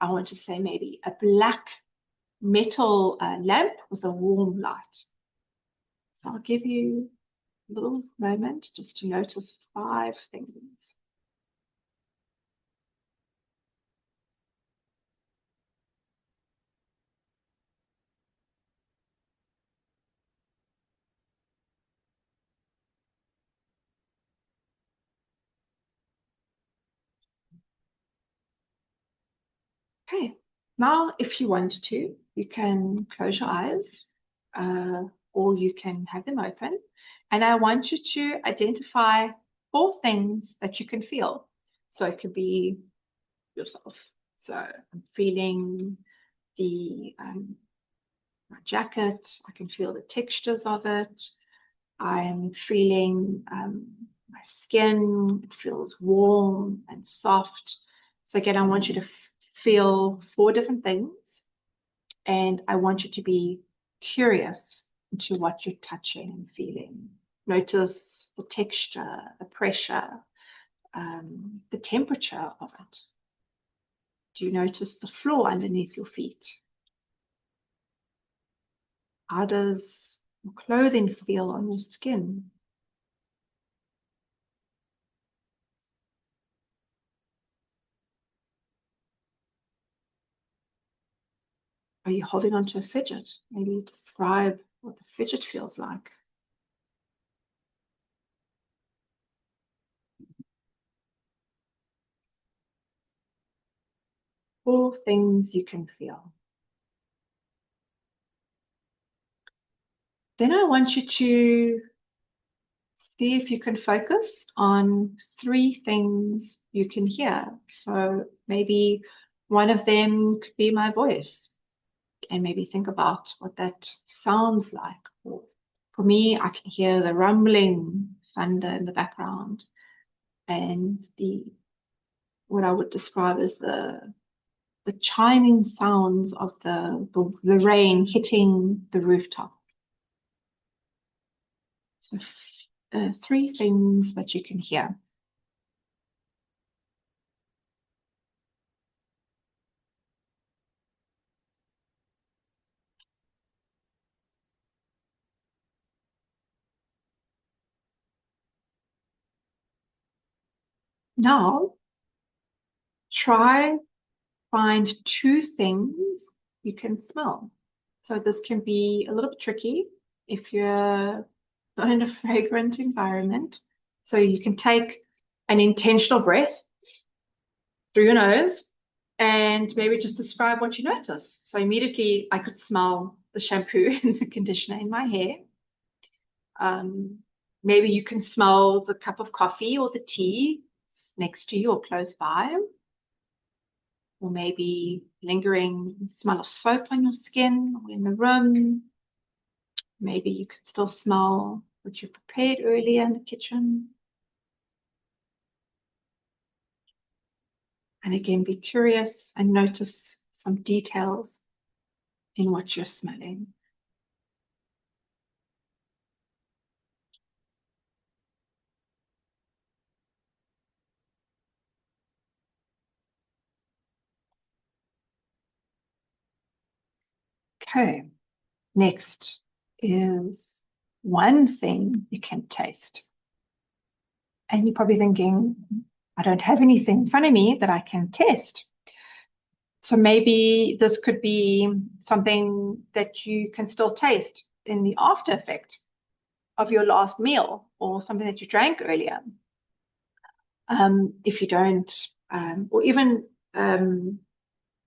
[SPEAKER 1] I want to say maybe a black metal lamp with a warm light. So I'll give you a little moment just to notice 5 things. Okay, now if you want to, you can close your eyes or you can have them open. And I want you to identify 4 things that you can feel. So it could be yourself. So I'm feeling my jacket. I can feel the textures of it. I'm feeling my skin. It feels warm and soft. So again, I want you to feel 4 different things, and I want you to be curious into what you're touching and feeling. Notice the texture, the pressure, the temperature of it. Do you notice the floor underneath your feet? How does your clothing feel on your skin? Are you holding on to a fidget? Maybe describe what the fidget feels like. All things you can feel. Then I want you to see if you can focus on 3 things you can hear. So maybe one of them could be my voice, and maybe think about what that sounds like. Or for me, I can hear the rumbling thunder in the background, and what I would describe as the chiming sounds of the rain hitting the rooftop. So 3 things that you can hear. Now, try find 2 things you can smell. So this can be a little bit tricky if you're not in a fragrant environment. So you can take an intentional breath through your nose and maybe just describe what you notice. So immediately I could smell the shampoo and the conditioner in my hair. Maybe you can smell the cup of coffee or the tea next to you or close by. Or maybe lingering smell of soap on your skin or in the room. Maybe you could still smell what you've prepared earlier in the kitchen. And again, be curious and notice some details in what you're smelling. Okay, next is one thing you can taste. And you're probably thinking, I don't have anything in front of me that I can taste. So maybe this could be something that you can still taste in the after effect of your last meal, or something that you drank earlier. If you don't, or even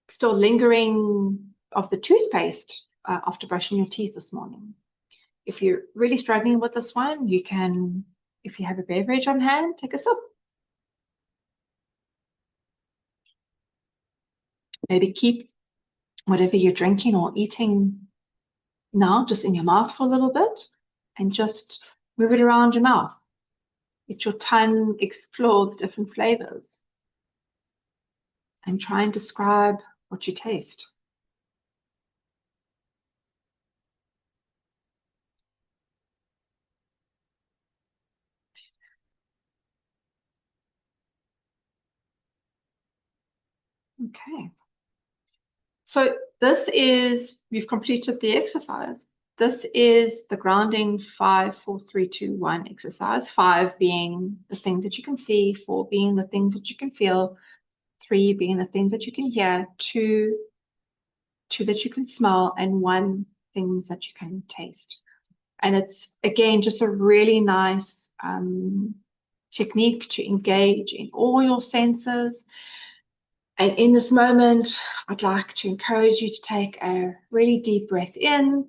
[SPEAKER 1] still lingering of the toothpaste after brushing your teeth this morning. If you're really struggling with this one, you can, if you have a beverage on hand, take a sip. Maybe keep whatever you're drinking or eating now just in your mouth for a little bit, and just move it around your mouth. Let your tongue explore the different flavors, and try and describe what you taste. Okay. So this is, you've completed the exercise. This is the grounding 5, 4, 3, 2, 1 exercise. 5 being the things that you can see, 4 being the things that you can feel, 3 being the things that you can hear, 2 that you can smell, and 1 things that you can taste. And it's, again, just a really nice technique to engage in all your senses. And in this moment, I'd like to encourage you to take a really deep breath in.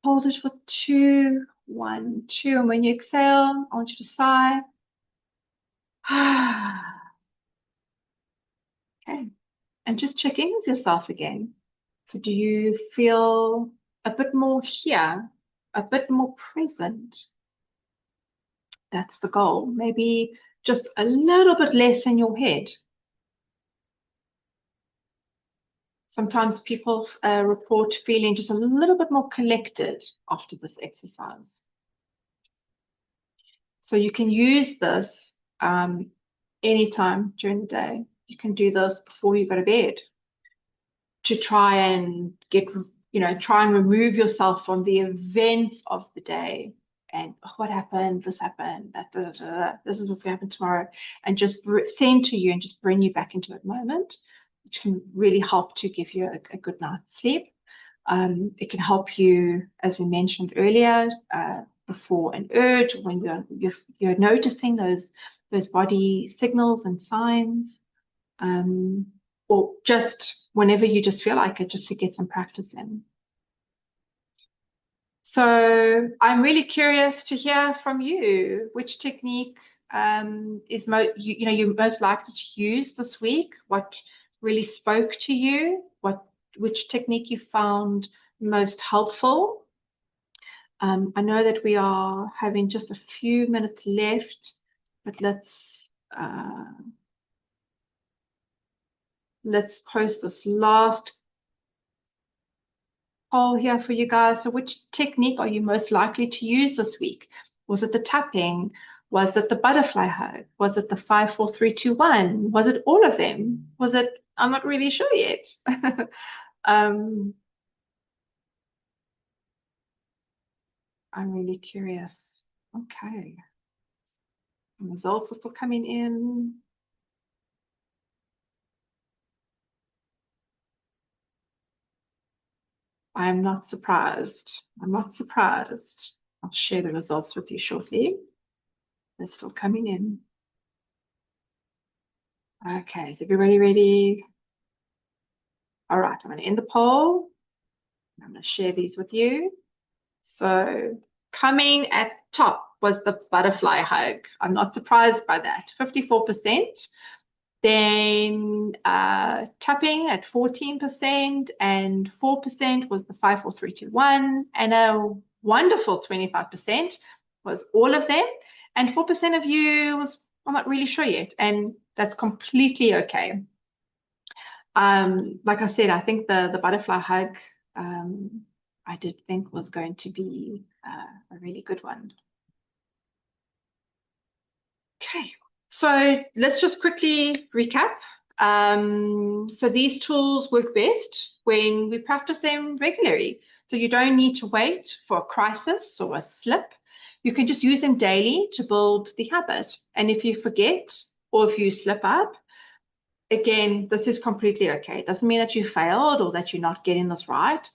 [SPEAKER 1] Hold it for 2, 1, 2. And when you exhale, I want you to sigh. Okay. And just check in with yourself again. So do you feel a bit more here, a bit more present? That's the goal. Maybe just a little bit less in your head. Sometimes people report feeling just a little bit more collected after this exercise. So you can use this anytime during the day. You can do this before you go to bed to try and get, try and remove yourself from the events of the day. And what happened, this happened, this is what's going to happen tomorrow, and just center you and just bring you back into that moment, which can really help to give you a good night's sleep. It can help you, as we mentioned earlier, before an urge, when you're noticing those body signals and signs, or just whenever you just feel like it, just to get some practice in. So I'm really curious to hear from you, which technique is you're most likely to use this week, what really spoke to you, which technique you found most helpful. I know that we are having just a few minutes left, but let's post this last poll here for you guys. So which technique are you most likely to use this week? Was it the tapping? Was it the butterfly hug? Was it the 5, 4, 3, 2, 1? Was it all of them? Was it, I'm not really sure yet. I'm really curious. Okay. The results are still coming in. I'm not surprised. I'm not surprised. I'll share the results with you shortly. They're still coming in. Okay, is everybody ready? All right, I'm going to end the poll. I'm going to share these with you. So coming at top was the butterfly hug. I'm not surprised by that, 54%. Then tapping at 14%, and 4% was the 5, 4, 3, 2, 1, and a wonderful 25% was all of them, and 4% of you was, I'm not really sure yet, and that's completely okay. Like I said, I think the butterfly hug, I did think was going to be a really good one. Okay, so let's just quickly recap. So these tools work best when we practice them regularly. So you don't need to wait for a crisis or a slip. You can just use them daily to build the habit. And if you forget or if you slip up, again, this is completely okay. It doesn't mean that you failed or that you're not getting this right.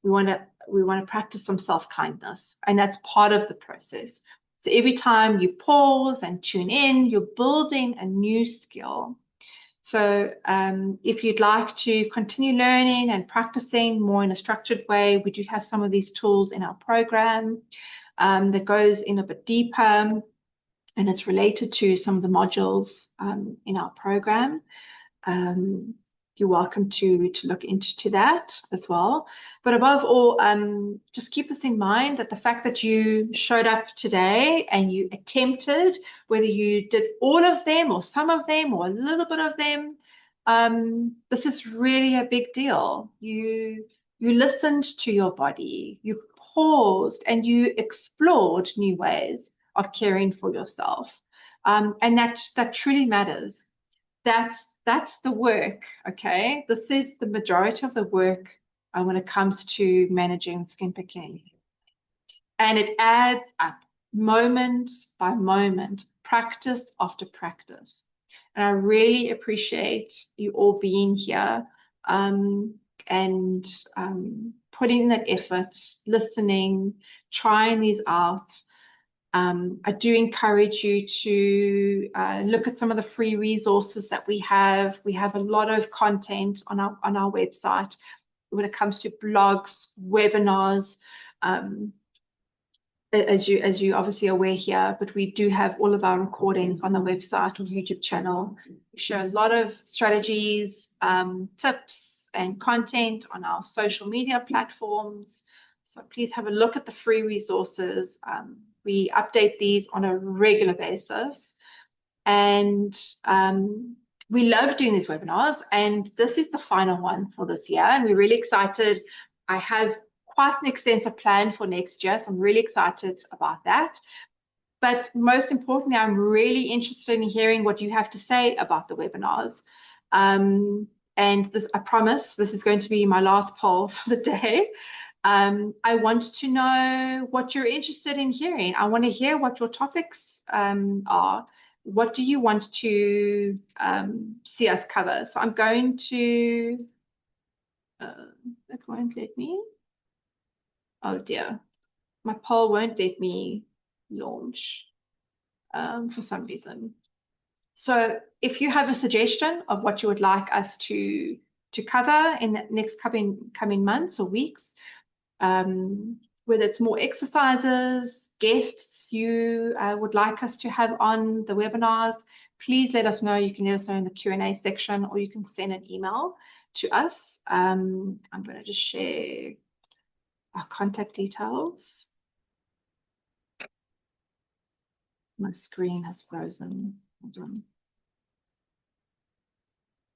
[SPEAKER 1] We want to practice some self-kindness, and that's part of the process. So every time you pause and tune in, you're building a new skill. So if you'd like to continue learning and practicing more in a structured way, we do have some of these tools in our program that goes in a bit deeper, and it's related to some of the modules in our program. You're welcome to look into that as well. But above all, just keep this in mind, that the fact that you showed up today and you attempted, whether you did all of them or some of them or a little bit of them, this is really a big deal. You listened to your body, you paused, and you explored new ways of caring for yourself. And that truly matters. That's the work, okay? This is the majority of the work when it comes to managing skin picking. And it adds up moment by moment, practice after practice. And I really appreciate you all being here and putting in that effort, listening, trying these out. I do encourage you to look at some of the free resources that we have. We have a lot of content on our website when it comes to blogs, webinars, as you obviously are aware here, but we do have all of our recordings on the website or YouTube channel. We share a lot of strategies, tips, and content on our social media platforms. So please have a look at the free resources. We update these on a regular basis. And we love doing these webinars, and this is the final one for this year, and we're really excited. I have quite an extensive plan for next year, so I'm really excited about that. But most importantly, I'm really interested in hearing what you have to say about the webinars. And this, I promise, this is going to be my last poll for the day. I want to know what you're interested in hearing. I want to hear what your topics are. What do you want to see us cover? So I'm going to, it won't let me. Oh dear, my poll won't let me launch for some reason. So if you have a suggestion of what you would like us to cover in the next coming months or weeks, whether it's more exercises, guests you would like us to have on the webinars, please let us know. You can let us know in the Q&A section, or you can send an email to us. I'm going to just share our contact details. My screen has frozen. Hold on.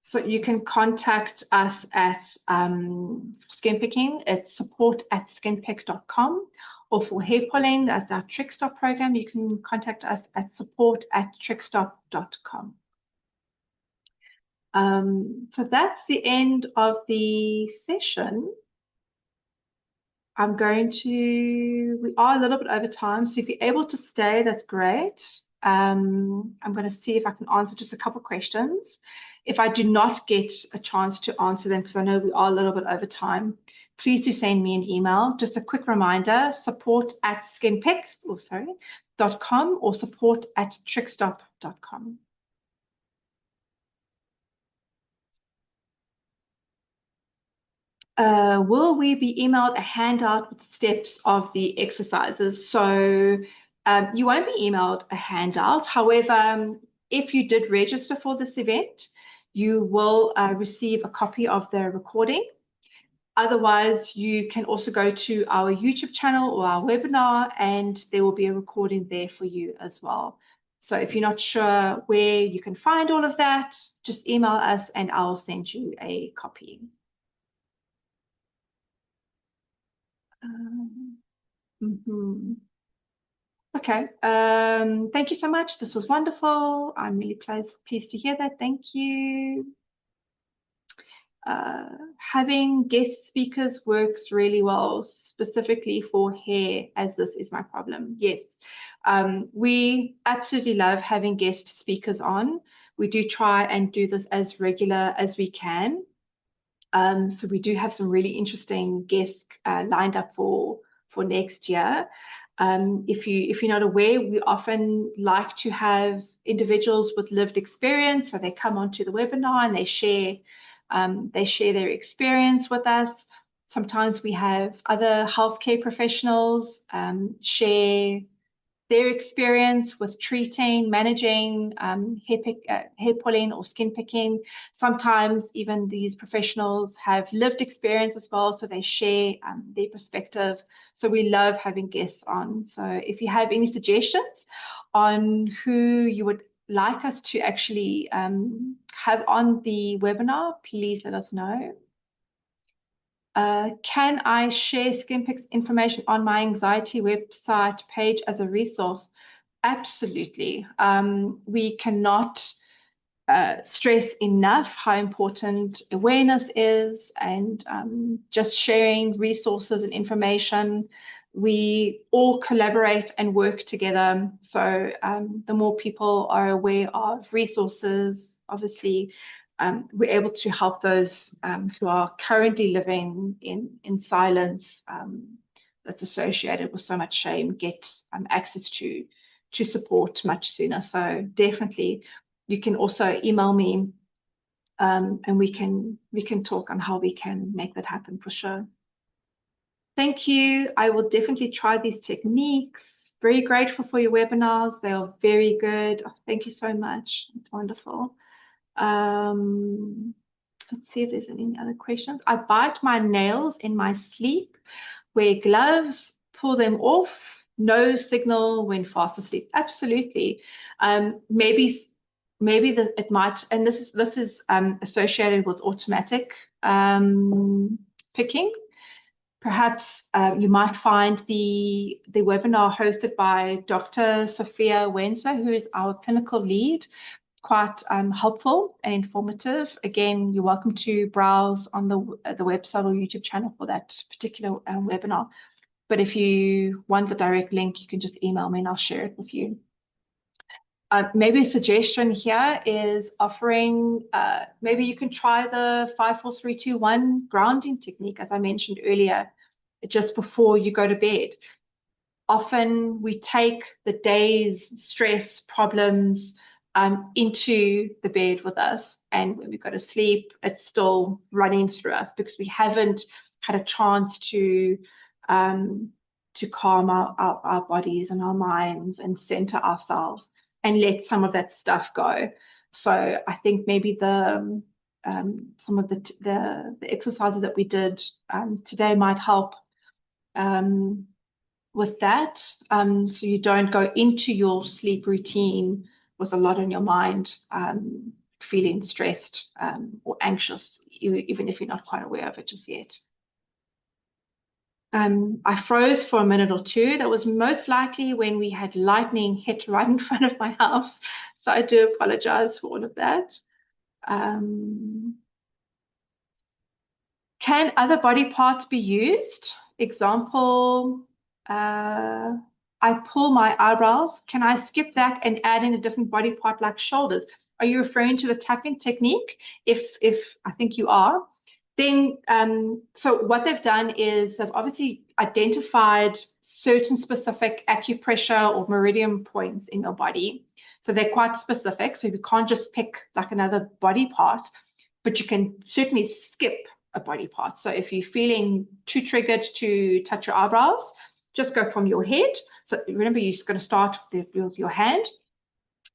[SPEAKER 1] So you can contact us at Skinpicking. It's support@skinpick.com, or for hair pulling, that's our TrickStop program. You can contact us at support@trickstop.com. So that's the end of the session. We are a little bit over time, so if you're able to stay, that's great. I'm going to see if I can answer just a couple questions. If I do not get a chance to answer them, because I know we are a little bit over time, please do send me an email. Just a quick reminder, support@skinpick.com or support@trickstop.com. Will we be emailed a handout with steps of the exercises? So you won't be emailed a handout. However, if you did register for this event, you will receive a copy of the recording. Otherwise, you can also go to our YouTube channel or our webinar, and there will be a recording there for you as well. So if you're not sure where you can find all of that, just email us and I'll send you a copy. Okay, thank you so much. This was wonderful. I'm really pleased to hear that. Thank you. Having guest speakers works really well, specifically for hair, as this is my problem. Yes, we absolutely love having guest speakers on. We do try and do this as regular as we can. So we do have some really interesting guests lined up for next year. If you're not aware, we often like to have individuals with lived experience, so they come onto the webinar and they share their experience with us. Sometimes we have other healthcare professionals share their experience with treating, managing hair pulling or skin picking. Sometimes even these professionals have lived experience as well, so they share their perspective. So we love having guests on. So if you have any suggestions on who you would like us to actually have on the webinar, please let us know. Can I share Skinpick's information on my anxiety website page as a resource? Absolutely. We cannot stress enough how important awareness is, and just sharing resources and information. We all collaborate and work together. So the more people are aware of resources, obviously, we're able to help those who are currently living in silence that's associated with so much shame get access to support much sooner. So definitely, you can also email me and we can talk on how we can make that happen for sure. Thank you. I will definitely try these techniques. Very grateful for your webinars. They are very good. Oh, thank you so much. It's wonderful. Let's see if there's any other questions. I bite my nails in my sleep, wear gloves, pull them off, no signal when fast asleep. Absolutely. Maybe maybe it might, and this is associated with automatic picking. Perhaps you might find the webinar hosted by Dr. Sophia Wensler, who is our clinical lead, quite helpful and informative. Again, you're welcome to browse on the website or YouTube channel for that particular webinar. But if you want the direct link, you can just email me and I'll share it with you. Maybe a suggestion here is offering, maybe you can try the 5, 4, 3, 2, 1 grounding technique, as I mentioned earlier, just before you go to bed. Often we take the day's stress, problems into the bed with us. And when we go to sleep, it's still running through us because we haven't had a chance to calm our bodies and our minds and center ourselves and let some of that stuff go. So I think maybe some of the exercises that we did today might help with that. So you don't go into your sleep routine with a lot on your mind, feeling stressed or anxious, even if you're not quite aware of it just yet. I froze for a minute or two. That was most likely when we had lightning hit right in front of my house. So I do apologize for all of that. Can other body parts be used? Example, I pull my eyebrows. Can I skip that and add in a different body part like shoulders? Are you referring to the tapping technique? If I think you are. Then, so what they've done is they've obviously identified certain specific acupressure or meridian points in your body. So they're quite specific. So you can't just pick like another body part, but you can certainly skip a body part. So if you're feeling too triggered to touch your eyebrows, just go from your head. So remember, you're going to start with your hand,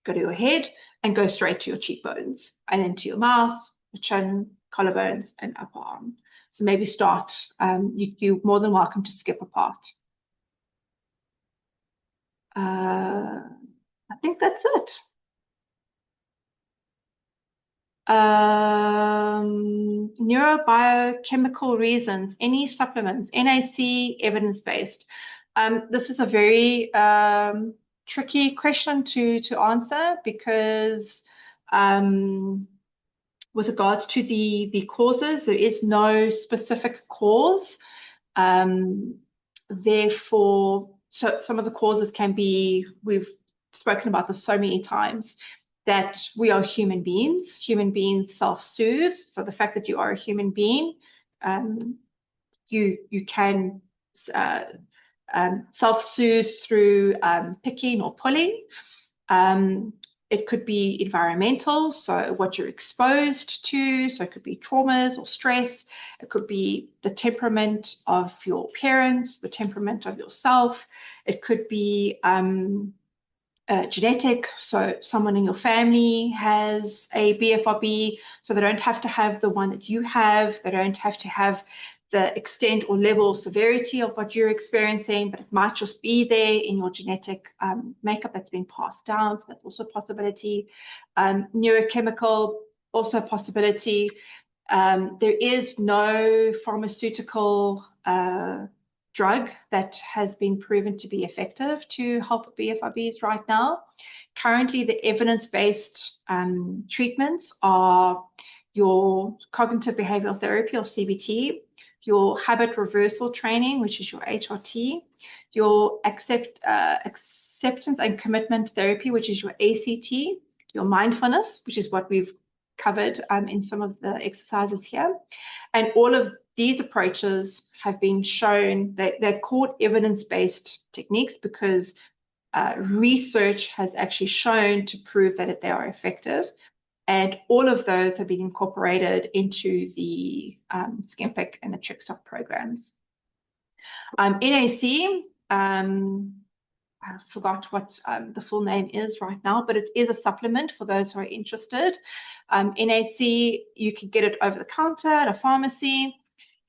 [SPEAKER 1] go to your head, and go straight to your cheekbones, and then to your mouth, your chin, collarbones, and upper arm. So maybe start, you're more than welcome to skip a part. I think that's it. Neurobiochemical reasons, any supplements, NAC, evidence-based. This is a very tricky question to answer because with regards to the causes, there is no specific cause. Therefore, so some of the causes can be, we've spoken about this so many times, that we are human beings. Human beings self-soothe. So the fact that you are a human being, you can self-soothe through picking or pulling. It could be environmental, so what you're exposed to, so it could be traumas or stress. It could be the temperament of your parents, the temperament of yourself. It could be genetic, so someone in your family has a BFRB, so they don't have to have the one that you have. They don't have to have the extent or level of severity of what you're experiencing, but it might just be there in your genetic makeup that's been passed down. So that's also a possibility. Neurochemical, also a possibility. There is no pharmaceutical drug that has been proven to be effective to help with BFRBs right now. Currently, the evidence-based treatments are your cognitive behavioral therapy or CBT, your habit reversal training, which is your HRT, your acceptance and commitment therapy, which is your ACT, your mindfulness, which is what we've covered in some of the exercises here. And all of these approaches have been shown that they're called evidence-based techniques because research has actually shown to prove that they are effective. And all of those have been incorporated into the SCEMPIC and the TrickStop programs. NAC, I forgot what the full name is right now, but it is a supplement for those who are interested. NAC, you can get it over the counter at a pharmacy.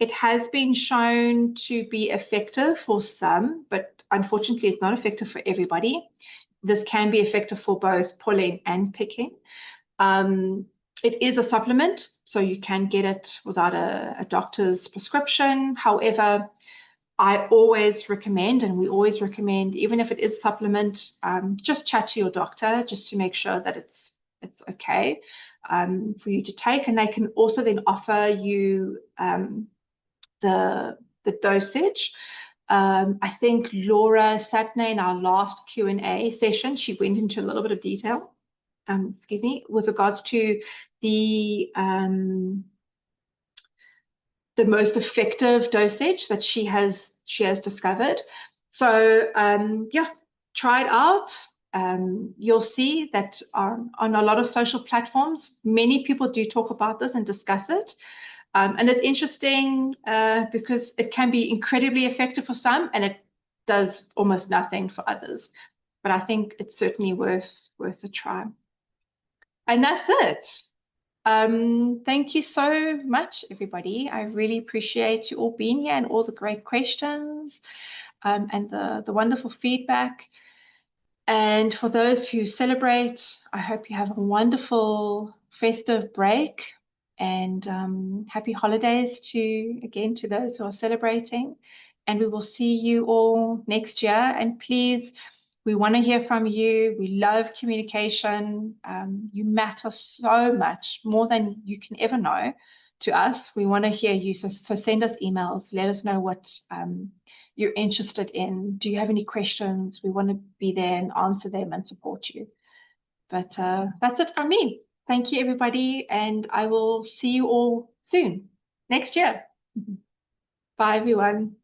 [SPEAKER 1] It has been shown to be effective for some, but unfortunately it's not effective for everybody. this can be effective for both pulling and picking. It is a supplement, so you can get it without a doctor's prescription. However, I always recommend, and we always recommend, even if it is supplement, just chat to your doctor just to make sure that it's okay for you to take. And they can also then offer you the dosage. I think Laura Satney in our last Q&A session, she went into a little bit of detail, excuse me, with regards to the most effective dosage that she has discovered. So yeah, try it out. You'll see that on a lot of social platforms, many people do talk about this and discuss it. And it's interesting because it can be incredibly effective for some, and it does almost nothing for others. But I think it's certainly worth a try. And that's it. Thank you so much, everybody. I really appreciate you all being here and all the great questions and the wonderful feedback. And for those who celebrate, I hope you have a wonderful festive break, and happy holidays to those who are celebrating. And we will see you all next year. And please, we want to hear from you. We love communication. You matter so much, more than you can ever know, to us. We want to hear you. So send us emails. Let us know what you're interested in. Do you have any questions? We want to be there and answer them and support you. But that's it from me. Thank you, everybody. And I will see you all soon, next year. Bye, everyone.